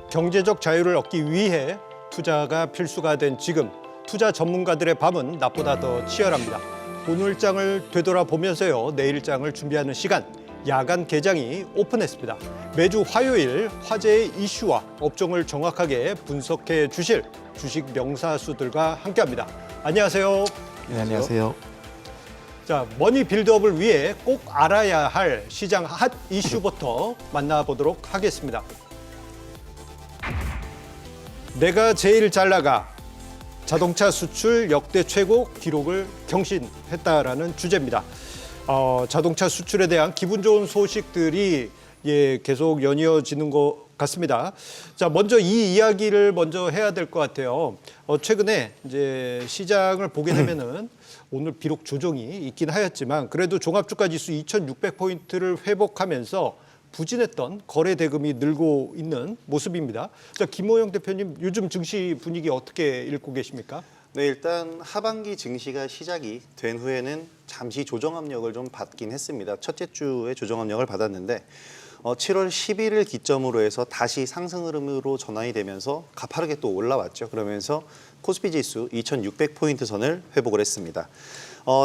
경제적 자유를 얻기 위해 투자가 필수가 된 지금 투자 전문가들의 밤은 낮보다 더 치열합니다. 오늘장을 되돌아보면서요, 내일장을 준비하는 시간, 야간 개장이 오픈했습니다. 매주 화요일 화제의 이슈와 업종을 정확하게 분석해 주실 주식 명사수들과 함께합니다. 안녕하세요. 네, 안녕하세요. 자, 머니 빌드업을 위해 꼭 알아야 할 시장 핫 이슈부터 만나보도록 하겠습니다. 내가 제일 잘 나가. 자동차 수출 역대 최고 기록을 경신했다라는 주제입니다. 자동차 수출에 대한 기분 좋은 소식들이 계속 연이어지는 것 같습니다. 자, 먼저 이 이야기를 먼저 해야 될 것 같아요. 최근에 이제 시장을 보게 되면은 오늘 비록 조정이 있긴 하였지만 그래도 종합주가지수 2,600포인트를 회복하면서 부진했던 거래 대금이 늘고 있는 모습입니다. 자, 김호영 대표님, 요즘 증시 분위기 어떻게 읽고 계십니까? 네, 일단 하반기 증시가 시작이 된 후에는 잠시 조정 압력을 좀 받긴 했습니다. 첫째 주에 조정 압력을 받았는데 7월 10일을 기점으로 해서 다시 상승 흐름으로 전환이 되면서 가파르게 또 올라왔죠. 그러면서 코스피 지수 2,600포인트 선을 회복을 했습니다.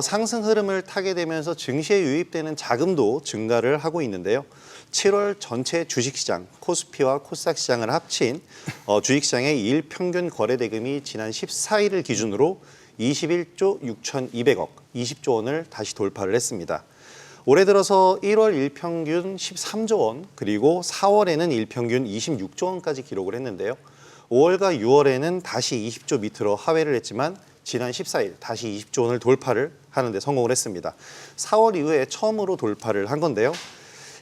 상승 흐름을 타게 되면서 증시에 유입되는 자금도 증가를 하고 있는데요. 7월 전체 주식시장, 코스피와 코스닥 시장을 합친 주식시장의 일 평균 거래 대금이 지난 14일을 기준으로 21조 6,200억, 20조 원을 다시 돌파를 했습니다. 올해 들어서 1월 일평균 13조 원, 그리고 4월에는 일평균 26조 원까지 기록을 했는데요. 5월과 6월에는 다시 20조 밑으로 하회를 했지만 지난 14일 다시 20조 원을 돌파를 하는 데 성공을 했습니다. 4월 이후에 처음으로 돌파를 한 건데요.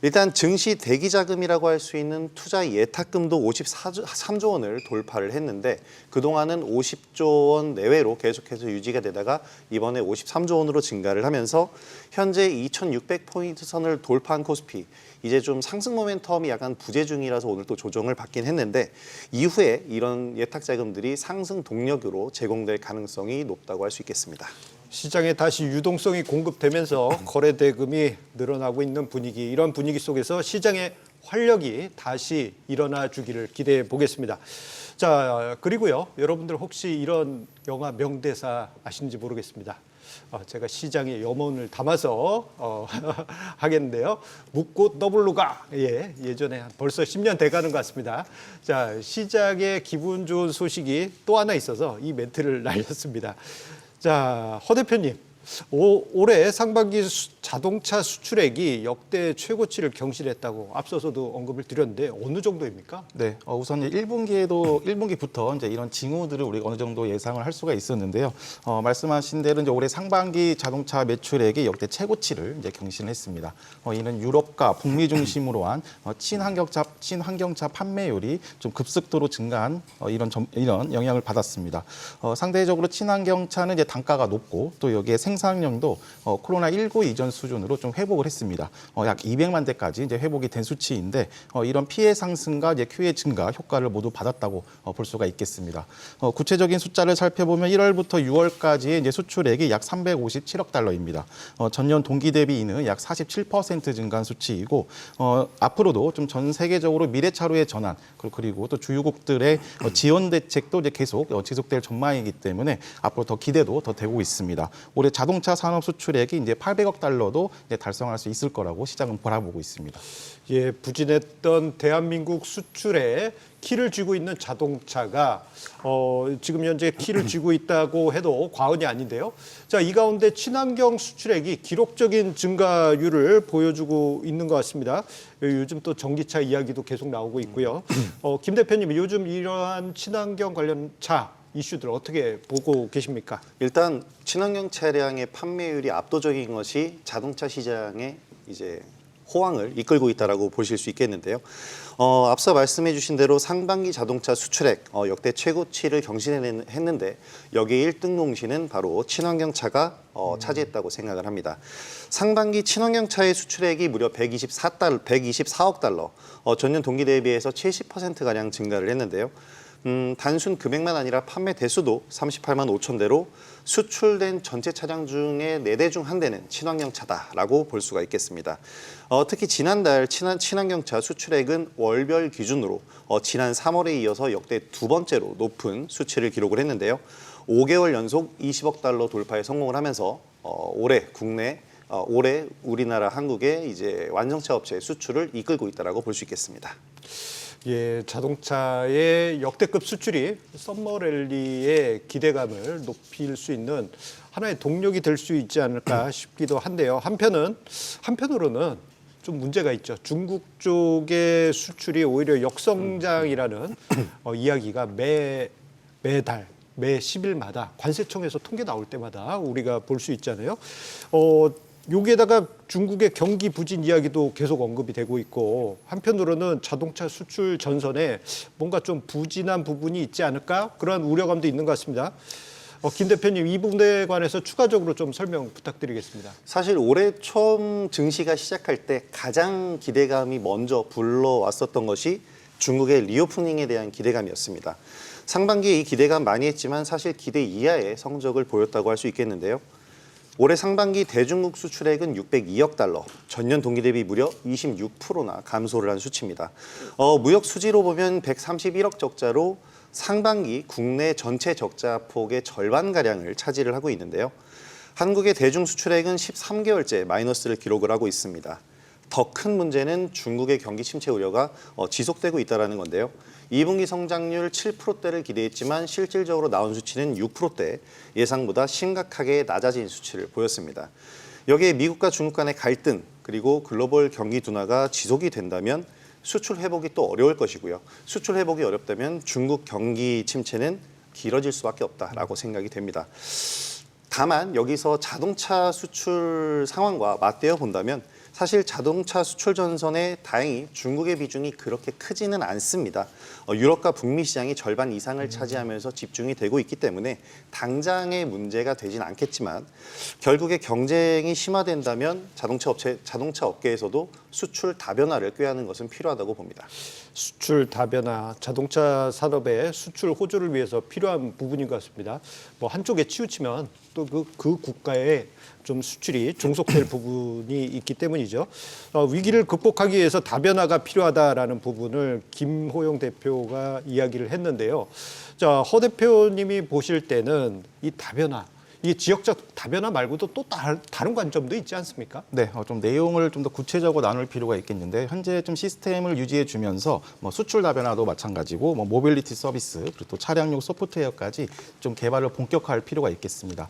일단 증시 대기 자금이라고 할 수 있는 투자 예탁금도 53조 원을 돌파를 했는데 그동안은 50조 원 내외로 계속해서 유지가 되다가 이번에 53조 원으로 증가를 하면서 현재 2,600포인트 선을 돌파한 코스피, 이제 좀 상승 모멘텀이 약간 부재 중이라서 오늘 또 조정을 받긴 했는데 이후에 이런 예탁 자금들이 상승 동력으로 제공될 가능성이 높다고 할 수 있겠습니다. 시장에 다시 유동성이 공급되면서 거래 대금이 늘어나고 있는 분위기, 이런 분위기 속에서 시장의 활력이 다시 일어나 주기를 기대해 보겠습니다. 자, 그리고요, 여러분들 혹시 이런 영화 명대사 아시는지 모르겠습니다. 제가 시장의 염원을 담아서 하겠는데요. 묻고 더블로 가. 예전에 벌써 10년 돼가는 것 같습니다. 자, 시장에 기분 좋은 소식이 또 하나 있어서 이 멘트를 날렸습니다. 자, 허 대표님, 올해 상반기 자동차 수출액이 역대 최고치를 경신했다고 앞서서도 언급을 드렸는데 어느 정도입니까? 네, 우선 1분기부터 이제 이런 징후들을 우리가 어느 정도 예상을 할 수가 있었는데요. 말씀하신 대로 이제 올해 상반기 자동차 매출액이 역대 최고치를 이제 경신했습니다. 이는 유럽과 북미 중심으로 한 친환경차 판매율이 좀 급속도로 증가한 이런 영향을 받았습니다. 상대적으로 친환경차는 이제 단가가 높고 또 여기에 생산량도 코로나19 이전 수준으로 좀 회복을 했습니다. 약 200만 대까지 이제 회복이 된 수치인데 이런 피해 상승과 이제 QA 증가 효과를 모두 받았다고 볼 수가 있겠습니다. 구체적인 숫자를 살펴보면 1월부터 6월까지의 이제 수출액이 약 357억 달러입니다. 전년 동기 대비 이는 약 47% 증가한 수치이고 앞으로도 좀 전 세계적으로 미래차로의 전환 그리고 또 주요국들의 지원 대책도 이제 계속 지속될 전망이기 때문에 앞으로 더 기대도 더 되고 있습니다. 올해 자동차 산업 수출액이 이제 800억 달러도 이제 달성할 수 있을 거라고 시장은 바라보고 있습니다. 예, 부진했던 대한민국 수출에 키를 쥐고 있는 자동차가 지금 현재 키를 쥐고 있다고 해도 과언이 아닌데요. 자, 이 가운데 친환경 수출액이 기록적인 증가율을 보여주고 있는 것 같습니다. 요즘 또 전기차 이야기도 계속 나오고 있고요. 김 대표님, 요즘 이러한 친환경 관련 차 이슈들 어떻게 보고 계십니까? 일단 친환경 차량의 판매율이 압도적인 것이 자동차 시장의 이제 호황을 이끌고 있다라고 보실 수 있겠는데요. 앞서 말씀해 주신 대로 상반기 자동차 수출액 역대 최고치를 경신했는데 여기에 1등 공신은 바로 친환경차가 차지했다고 생각을 합니다. 상반기 친환경차의 수출액이 무려 124억 달러, 전년 동기 대비해서 70%가량 증가를 했는데요. 단순 금액만 아니라 판매 대수도 38만 5천 대로 수출된 전체 차량 중에 4대 중 1대는 친환경차다라고 볼 수가 있겠습니다. 특히 지난달 친환경차 수출액은 월별 기준으로 지난 3월에 이어서 역대 2번째로 높은 수치를 기록을 했는데요. 5개월 연속 20억 달러 돌파에 성공을 하면서 올해 우리나라 한국의 이제 완성차 업체의 수출을 이끌고 있다라고 볼 수 있겠습니다. 예, 자동차의 역대급 수출이 썸머랠리의 기대감을 높일 수 있는 하나의 동력이 될 수 있지 않을까 싶기도 한데요. 한편으로는 좀 문제가 있죠. 중국 쪽의 수출이 오히려 역성장이라는 이야기가 매달 매 10일마다 관세청에서 통계 나올 때마다 우리가 볼 수 있잖아요. 여기에다가 중국의 경기 부진 이야기도 계속 언급이 되고 있고, 한편으로는 자동차 수출 전선에 뭔가 좀 부진한 부분이 있지 않을까, 그런 우려감도 있는 것 같습니다. 김 대표님, 이 부분에 관해서 추가적으로 좀 설명 부탁드리겠습니다. 사실 올해 처음 증시가 시작할 때 가장 기대감이 먼저 불러왔었던 것이 중국의 리오프닝에 대한 기대감이었습니다. 상반기에 이 기대감 많이 했지만 사실 기대 이하의 성적을 보였다고 할 수 있겠는데요. 올해 상반기 대중국 수출액은 602억 달러, 전년 동기 대비 무려 26%나 감소를 한 수치입니다. 무역 수지로 보면 131억 적자로 상반기 국내 전체 적자 폭의 절반가량을 차지를 하고 있는데요. 한국의 대중 수출액은 13개월째 마이너스를 기록을 하고 있습니다. 더 큰 문제는 중국의 경기 침체 우려가 지속되고 있다는 건데요. 2분기 성장률 7%대를 기대했지만 실질적으로 나온 수치는 6%대, 예상보다 심각하게 낮아진 수치를 보였습니다. 여기에 미국과 중국 간의 갈등, 그리고 글로벌 경기 둔화가 지속이 된다면 수출 회복이 또 어려울 것이고요. 수출 회복이 어렵다면 중국 경기 침체는 길어질 수밖에 없다라고 생각이 됩니다. 다만 여기서 자동차 수출 상황과 맞대어 본다면 사실 자동차 수출 전선에 다행히 중국의 비중이 그렇게 크지는 않습니다. 유럽과 북미 시장이 절반 이상을 차지하면서 집중이 되고 있기 때문에 당장의 문제가 되진 않겠지만 결국에 경쟁이 심화된다면 자동차 업계에서도 수출 다변화를 꾀하는 것은 필요하다고 봅니다. 수출 다변화, 자동차 산업의 수출 호조를 위해서 필요한 부분인 것 같습니다. 뭐 한쪽에 치우치면 또 그 국가의 좀 수출이 종속될 부분이 있기 때문이죠. 위기를 극복하기 위해서 다변화가 필요하다라는 부분을 김호영 대표가 이야기를 했는데요. 자, 허 대표님이 보실 때는 이 다변화, 이 지역적 다변화 말고도 또 다른 관점도 있지 않습니까? 네, 좀 내용을 좀 더 구체적으로 나눌 필요가 있겠는데 현재 좀 시스템을 유지해 주면서 뭐 수출 다변화도 마찬가지고 뭐 모빌리티 서비스 그리고 또 차량용 소프트웨어까지 좀 개발을 본격화할 필요가 있겠습니다.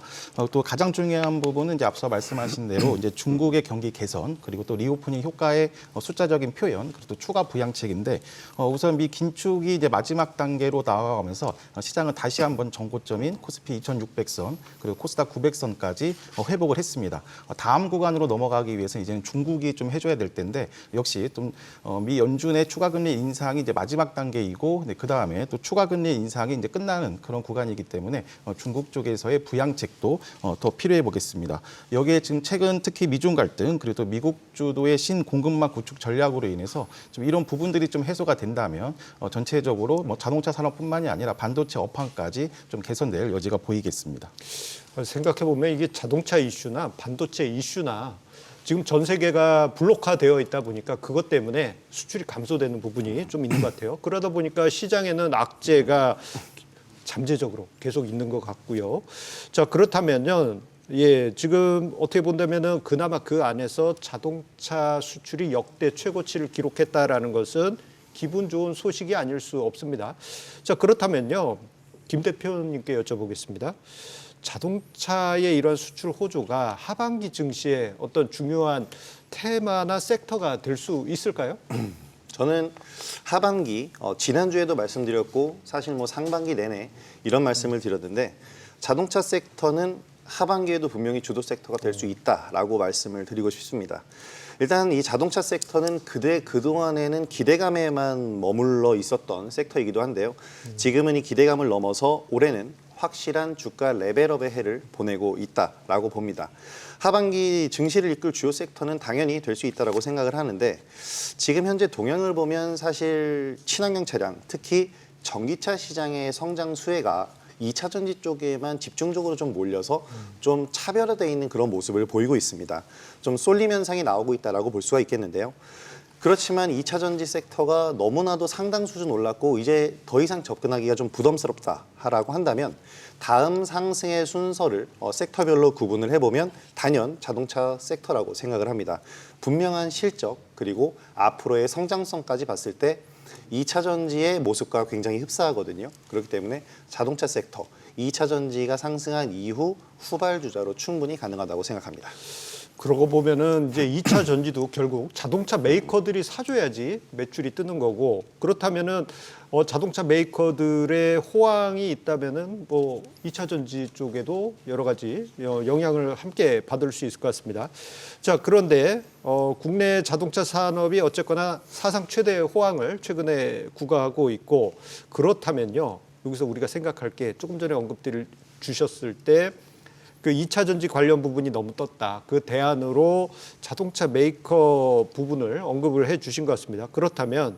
또 가장 중요한 부분은 이제 앞서 말씀하신 대로 이제 중국의 경기 개선 그리고 또 리오프닝 효과의 숫자적인 표현 그리고 또 추가 부양책인데 우선 미 긴축이 이제 마지막 단계로 나아가면서 시장은 다시 한번 전고점인 코스피 2,600선 그리고 코스닥 900선까지 회복을 했습니다. 다음 구간으로 넘어가기 위해서 이제는 중국이 좀 해줘야 될 텐데 역시 좀 미 연준의 추가금리 인상이 이제 마지막 단계이고 그 다음에 또 추가금리 인상이 이제 끝나는 그런 구간이기 때문에 중국 쪽에서의 부양책도 더 필요해 보겠습니다. 여기에 지금 최근 특히 미중 갈등 그리고 또 미국 주도의 신공급망 구축 전략으로 인해서 좀 이런 부분들이 좀 해소가 된다면 전체적으로 뭐 자동차 산업뿐만이 아니라 반도체 업황까지 좀 개선될 여지가 보이겠습니다. 생각해 보면 이게 자동차 이슈나 반도체 이슈나 지금 전 세계가 블록화되어 있다 보니까 그것 때문에 수출이 감소되는 부분이 좀 있는 것 같아요. 그러다 보니까 시장에는 악재가 잠재적으로 계속 있는 것 같고요. 자, 그렇다면요. 예, 지금 어떻게 본다면은 그나마 그 안에서 자동차 수출이 역대 최고치를 기록했다라는 것은 기분 좋은 소식이 아닐 수 없습니다. 자, 그렇다면요. 김 대표님께 여쭤보겠습니다. 자동차의 이런 수출 호조가 하반기 증시의 어떤 중요한 테마나 섹터가 될 수 있을까요? 저는 하반기 지난주에도 말씀드렸고 사실 뭐 상반기 내내 이런 말씀을 드렸는데 자동차 섹터는 하반기에도 분명히 주도 섹터가 될 수 있다라고 말씀을 드리고 싶습니다. 일단 이 자동차 섹터는 그동안에는 기대감에만 머물러 있었던 섹터이기도 한데요. 지금은 이 기대감을 넘어서 올해는 확실한 주가 레벨업의 해를 보내고 있다라고 봅니다. 하반기 증시를 이끌 주요 섹터는 당연히 될 수 있다라고 생각을 하는데 지금 현재 동향을 보면 사실 친환경 차량, 특히 전기차 시장의 성장 수혜가 2차 전지 쪽에만 집중적으로 좀 몰려서 좀 차별화되어 있는 그런 모습을 보이고 있습니다. 좀 쏠림 현상이 나오고 있다라고 볼 수가 있겠는데요. 그렇지만 2차 전지 섹터가 너무나도 상당 수준 올랐고 이제 더 이상 접근하기가 좀 부담스럽다라고 한다면 다음 상승의 순서를 섹터별로 구분을 해보면 단연 자동차 섹터라고 생각을 합니다. 분명한 실적 그리고 앞으로의 성장성까지 봤을 때 2차 전지의 모습과 굉장히 흡사하거든요. 그렇기 때문에 자동차 섹터, 2차 전지가 상승한 이후 후발주자로 충분히 가능하다고 생각합니다. 그러고 보면은 이제 2차 전지도 결국 자동차 메이커들이 사줘야지 매출이 뜨는 거고, 그렇다면은 자동차 메이커들의 호황이 있다면은 뭐 2차 전지 쪽에도 여러 가지 영향을 함께 받을 수 있을 것 같습니다. 자, 그런데 국내 자동차 산업이 어쨌거나 사상 최대의 호황을 최근에 구가하고 있고, 그렇다면요, 여기서 우리가 생각할 게 조금 전에 언급드릴 주셨을 때 그 2차 전지 관련 부분이 너무 떴다. 그 대안으로 자동차 메이커 부분을 언급을 해 주신 것 같습니다. 그렇다면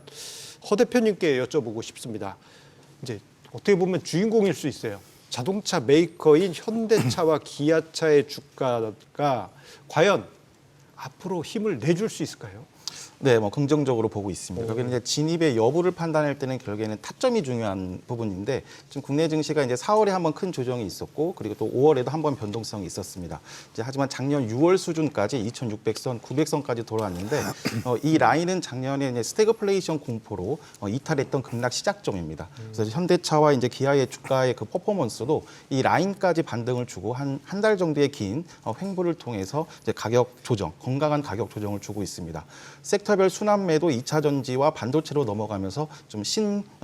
허 대표님께 여쭤보고 싶습니다. 이제 어떻게 보면 주인공일 수 있어요. 자동차 메이커인 현대차와 기아차의 주가가 과연 앞으로 힘을 내줄 수 있을까요? 네, 뭐 긍정적으로 보고 있습니다. 결국에는 이제 진입의 여부를 판단할 때는 결국에는 타점이 중요한 부분인데, 지금 국내 증시가 이제 4월에 한번 큰 조정이 있었고, 그리고 또 5월에도 한번 변동성이 있었습니다. 이제 하지만 작년 6월 수준까지 2,600선, 900선까지 돌아왔는데, 이 라인은 작년에 이제 스태그플레이션 공포로 이탈했던 급락 시작점입니다. 그래서 현대차와 이제 기아의 주가의 그 퍼포먼스도 이 라인까지 반등을 주고 한 달 정도의 긴 횡보를 통해서 이제 가격 조정, 건강한 가격 조정을 주고 있습니다. 섹터별 순환매도 2차 전지와 반도체로 넘어가면서 좀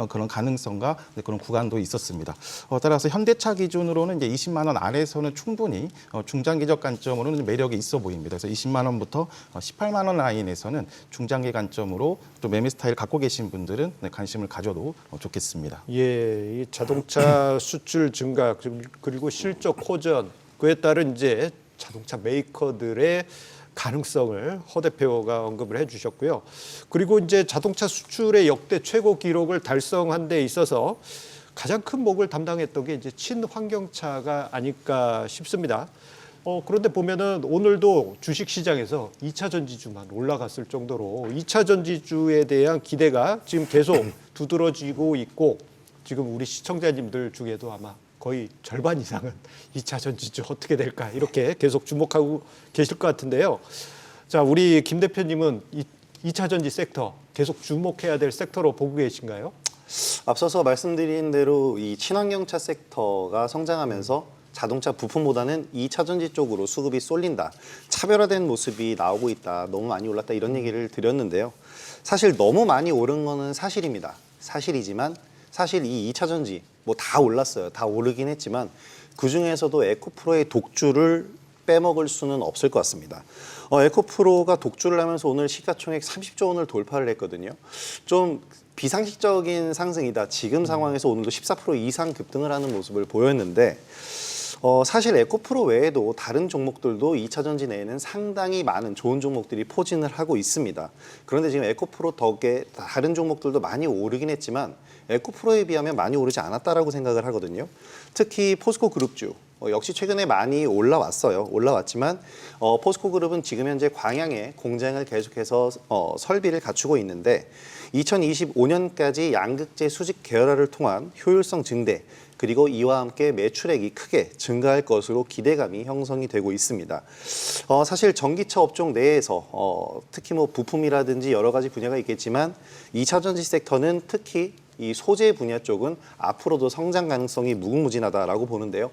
그런 가능성과 그런 구간도 있었습니다. 따라서 현대차 기준으로는 이제 20만 원 아래에서는 충분히 중장기적 관점으로는 매력이 있어 보입니다. 그래서 20만 원부터 18만 원 라인에서는 중장기 관점으로 또 매매 스타일 갖고 계신 분들은 관심을 가져도 좋겠습니다. 예, 이 자동차 수출 증가 그리고 실적 호전, 그에 따른 이제 자동차 메이커들의 가능성을 허 대표가 언급을 해주셨고요. 그리고 이제 자동차 수출의 역대 최고 기록을 달성한 데 있어서 가장 큰 몫을 담당했던 게 이제 친환경차가 아닐까 싶습니다. 그런데 보면은 오늘도 주식 시장에서 2차 전지주만 올라갔을 정도로 2차 전지주에 대한 기대가 지금 계속 두드러지고 있고, 지금 우리 시청자님들 중에도 아마 거의 절반 이상은 2차 전지주 어떻게 될까 이렇게 계속 주목하고 계실 것 같은데요. 자, 우리 김 대표님은 2차 전지 섹터 계속 주목해야 될 섹터로 보고 계신가요? 앞서서 말씀드린 대로 이 친환경차 섹터가 성장하면서 자동차 부품보다는 2차 전지 쪽으로 수급이 쏠린다. 차별화된 모습이 나오고 있다. 너무 많이 올랐다. 이런 얘기를 드렸는데요. 사실 너무 많이 오른 거는 사실입니다. 사실이지만 사실 이 2차 전지 뭐 다 올랐어요. 다 오르긴 했지만 그중에서도 에코프로의 독주를 빼먹을 수는 없을 것 같습니다. 에코프로가 독주를 하면서 오늘 시가총액 30조 원을 돌파를 했거든요. 좀 비상식적인 상승이다. 지금 상황에서 오늘도 14% 이상 급등을 하는 모습을 보였는데, 사실 에코프로 외에도 다른 종목들도 2차 전지 내에는 상당히 많은 좋은 종목들이 포진을 하고 있습니다. 그런데 지금 에코프로 덕에 다른 종목들도 많이 오르긴 했지만 에코프로에 비하면 많이 오르지 않았다라고 생각을 하거든요. 특히 포스코 그룹주 역시 최근에 많이 올라왔지만 포스코 그룹은 지금 현재 광양에 공장을 계속해서 설비를 갖추고 있는데 2025년까지 양극재 수직 계열화를 통한 효율성 증대, 그리고 이와 함께 매출액이 크게 증가할 것으로 기대감이 형성이 되고 있습니다. 사실 전기차 업종 내에서 특히 뭐 부품이라든지 여러 가지 분야가 있겠지만 2차 전지 섹터는 특히 이 소재 분야 쪽은 앞으로도 성장 가능성이 무궁무진하다라고 보는데요.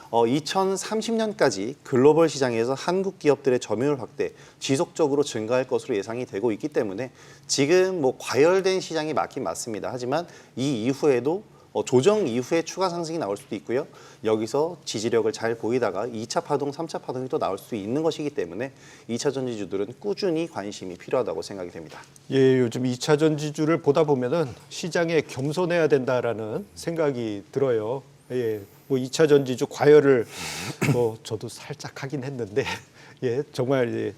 2030년까지 글로벌 시장에서 한국 기업들의 점유율 확대 지속적으로 증가할 것으로 예상이 되고 있기 때문에 지금 뭐 과열된 시장이 맞긴 맞습니다. 하지만 이 이후에도 조정 이후에 추가 상승이 나올 수도 있고요. 여기서 지지력을 잘 보이다가 2차 파동, 3차 파동이 또 나올 수 있는 것이기 때문에 2차 전지주들은 꾸준히 관심이 필요하다고 생각이 됩니다. 예, 요즘 2차 전지주를 보다 보면은 시장에 겸손해야 된다라는 생각이 들어요. 예, 뭐 2차 전지주 과열을 뭐 저도 살짝 하긴 했는데, 예, 정말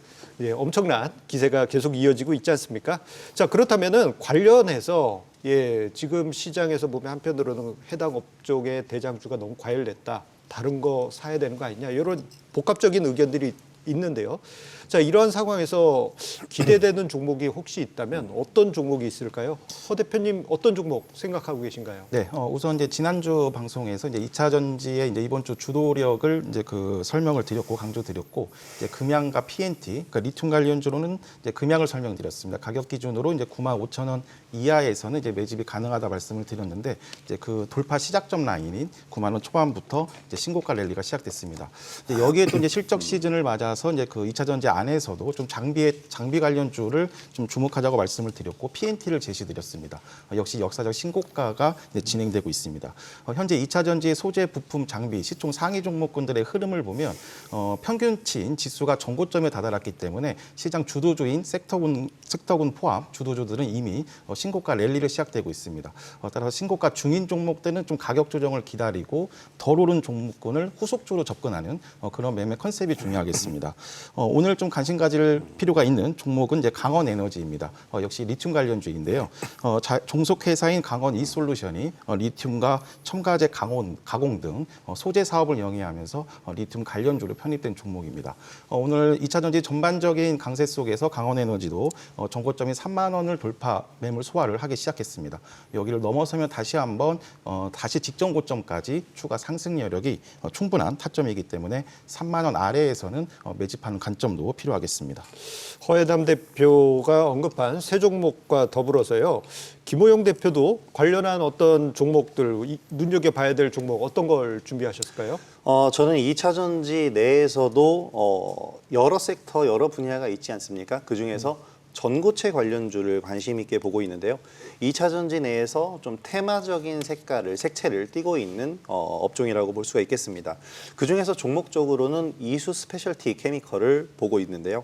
엄청난 기세가 계속 이어지고 있지 않습니까? 자, 그렇다면은 관련해서 예, 지금 시장에서 보면 한편으로는 해당 업종의 대장주가 너무 과열됐다. 다른 거 사야 되는 거 아니냐. 이런 복합적인 의견들이 있는데요. 자, 이러한 상황에서 기대되는 종목이 혹시 있다면 어떤 종목이 있을까요? 허 대표님 어떤 종목 생각하고 계신가요? 네, 우선 이제 지난주 방송에서 이제 2차 전지의 이제 이번 주 주도력을 이제 그 설명을 드렸고 강조드렸고 이제 금양과 PNT, 그러니까 리튬 관련주로는 이제 금양을 설명드렸습니다. 가격 기준으로 이제 95,000원 이하에서는 이제 매집이 가능하다 말씀을 드렸는데 이제 그 돌파 시작점 라인인 9만 원 초반부터 이제 신고가 랠리가 시작됐습니다. 이제 여기에 또 이제 실적 시즌을 맞아서 이제 그 2차 전지 안에서도 좀 장비 관련주를 좀 주목하자고 말씀을 드렸고 PNT를 제시드렸습니다. 역시 역사적 신고가가 이제 진행되고 있습니다. 현재 2차 전지의 소재, 부품, 장비, 시총 상위 종목군들의 흐름을 보면 평균치인 지수가 전고점에 다다랐기 때문에 시장 주도주인 섹터군 포함 주도주들은 이미 신고가 랠리를 시작되고 있습니다. 따라서 신고가 중인 종목들은 좀 가격 조정을 기다리고 덜 오른 종목군을 후속주로 접근하는 그런 매매 컨셉이 중요하겠습니다. 오늘 좀 관심 가질 필요가 있는 종목은 이제 강원에너지입니다. 역시 리튬 관련주인데요. 종속회사인 강원 이솔루션이 리튬과 첨가제 가공 등 소재 사업을 영위하면서 리튬 관련주로 편입된 종목입니다. 오늘 2차 전지 전반적인 강세 속에서 강원에너지도 전고점인 3만 원을 돌파 매물 소화를 하기 시작했습니다. 여기를 넘어서면 다시 한번 다시 직전 고점까지 추가 상승 여력이 충분한 타점이기 때문에 3만 원 아래에서는 매집하는 관점도 필요하겠습니다. 허회담 대표가 언급한 세 종목과 더불어서요. 김호영 대표도 관련한 어떤 종목들 눈여겨봐야 될 종목 어떤 걸 준비하셨을까요? 저는 2차 전지 내에서도 여러 섹터, 여러 분야가 있지 않습니까? 그중에서 전고체 관련주를 관심 있게 보고 있는데요. 2차 전지 내에서 좀 테마적인 색채를 띠고 있는 업종이라고 볼 수가 있겠습니다. 그중에서 종목적으로는 이수 스페셜티 케미컬을 보고 있는데요.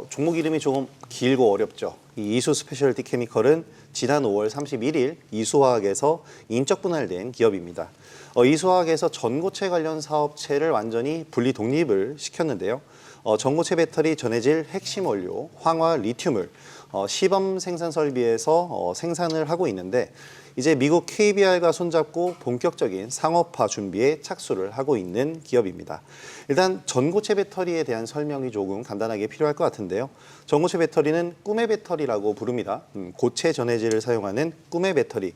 종목 이름이 조금 길고 어렵죠. 이 이수 스페셜티 케미컬은 지난 5월 31일 이수화학에서 인적 분할된 기업입니다. 이수화학에서 전고체 관련 사업체를 완전히 분리 독립을 시켰는데요. 전고체 배터리 전해질 핵심 원료 황화 리튬을 시범 생산 설비에서 생산을 하고 있는데 이제 미국 KBR과 손잡고 본격적인 상업화 준비에 착수를 하고 있는 기업입니다. 일단 전고체 배터리에 대한 설명이 조금 간단하게 필요할 것 같은데요. 전고체 배터리는 꿈의 배터리라고 부릅니다. 고체 전해질을 사용하는 꿈의 배터리.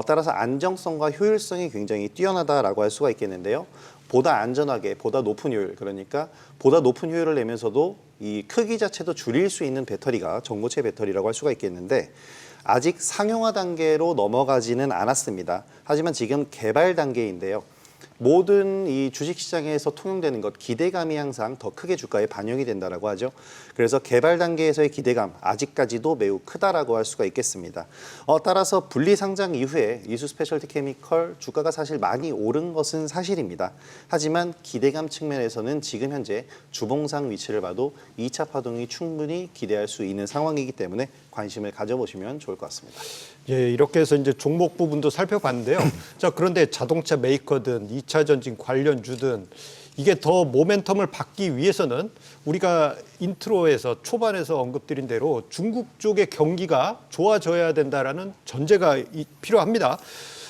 따라서 안정성과 효율성이 굉장히 뛰어나다라고 할 수가 있겠는데요. 보다 안전하게, 보다 높은 효율, 그러니까 보다 높은 효율을 내면서도 이 크기 자체도 줄일 수 있는 배터리가 전고체 배터리라고 할 수가 있겠는데 아직 상용화 단계로 넘어가지는 않았습니다. 하지만 지금 개발 단계인데요. 모든 이 주식시장에서 통용되는 것, 기대감이 항상 더 크게 주가에 반영이 된다라고 하죠. 그래서 개발 단계에서의 기대감 아직까지도 매우 크다라고 할 수가 있겠습니다. 따라서 분리 상장 이후에 이수 스페셜티 케미컬 주가가 사실 많이 오른 것은 사실입니다. 하지만 기대감 측면에서는 지금 현재 주봉상 위치를 봐도 2차 파동이 충분히 기대할 수 있는 상황이기 때문에 관심을 가져보시면 좋을 것 같습니다. 예, 이렇게 해서 이제 종목 부분도 살펴봤는데요. 자, 그런데 자동차 메이커든 2차 전지 관련주든 이게 더 모멘텀을 받기 위해서는 우리가 인트로에서 초반에서 언급드린 대로 중국 쪽의 경기가 좋아져야 된다라는 전제가 필요합니다.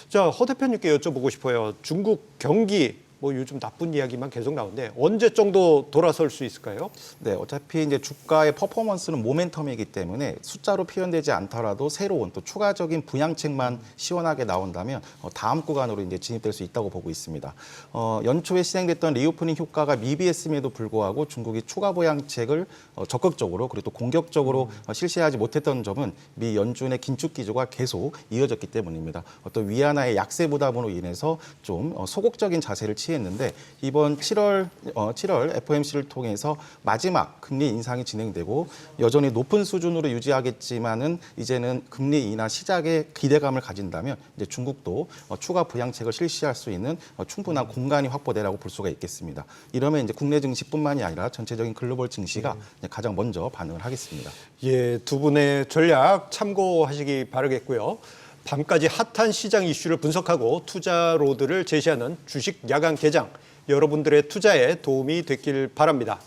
자, 허 대표님께 여쭤보고 싶어요. 중국 경기 뭐 요즘 나쁜 이야기만 계속 나오는데 언제 정도 돌아설 수 있을까요? 네, 어차피 이제 주가의 퍼포먼스는 모멘텀이기 때문에 숫자로 표현되지 않더라도 새로운 또 추가적인 부양책만 시원하게 나온다면 다음 구간으로 이제 진입될 수 있다고 보고 있습니다. 연초에 시행됐던 리오프닝 효과가 미비했음에도 불구하고 중국이 추가 부양책을 적극적으로 그리고 또 공격적으로 실시하지 못했던 점은 미 연준의 긴축 기조가 계속 이어졌기 때문입니다. 어떤 위안화의 약세 부담으로 인해서 좀 소극적인 자세를 취했는데 이번 7월 FOMC를 통해서 마지막 금리 인상이 진행되고 여전히 높은 수준으로 유지하겠지만은 이제는 금리 인하 시작에 기대감을 가진다면 이제 중국도 추가 부양책을 실시할 수 있는 충분한 공간이 확보되라고 볼 수가 있겠습니다. 이러면 이제 국내 증시뿐만이 아니라 전체적인 글로벌 증시가 가장 먼저 반응을 하겠습니다. 예, 두 분의 전략 참고하시기 바라겠고요. 밤까지 핫한 시장 이슈를 분석하고 투자 로드를 제시하는 주식 야간 개장, 여러분들의 투자에 도움이 됐길 바랍니다.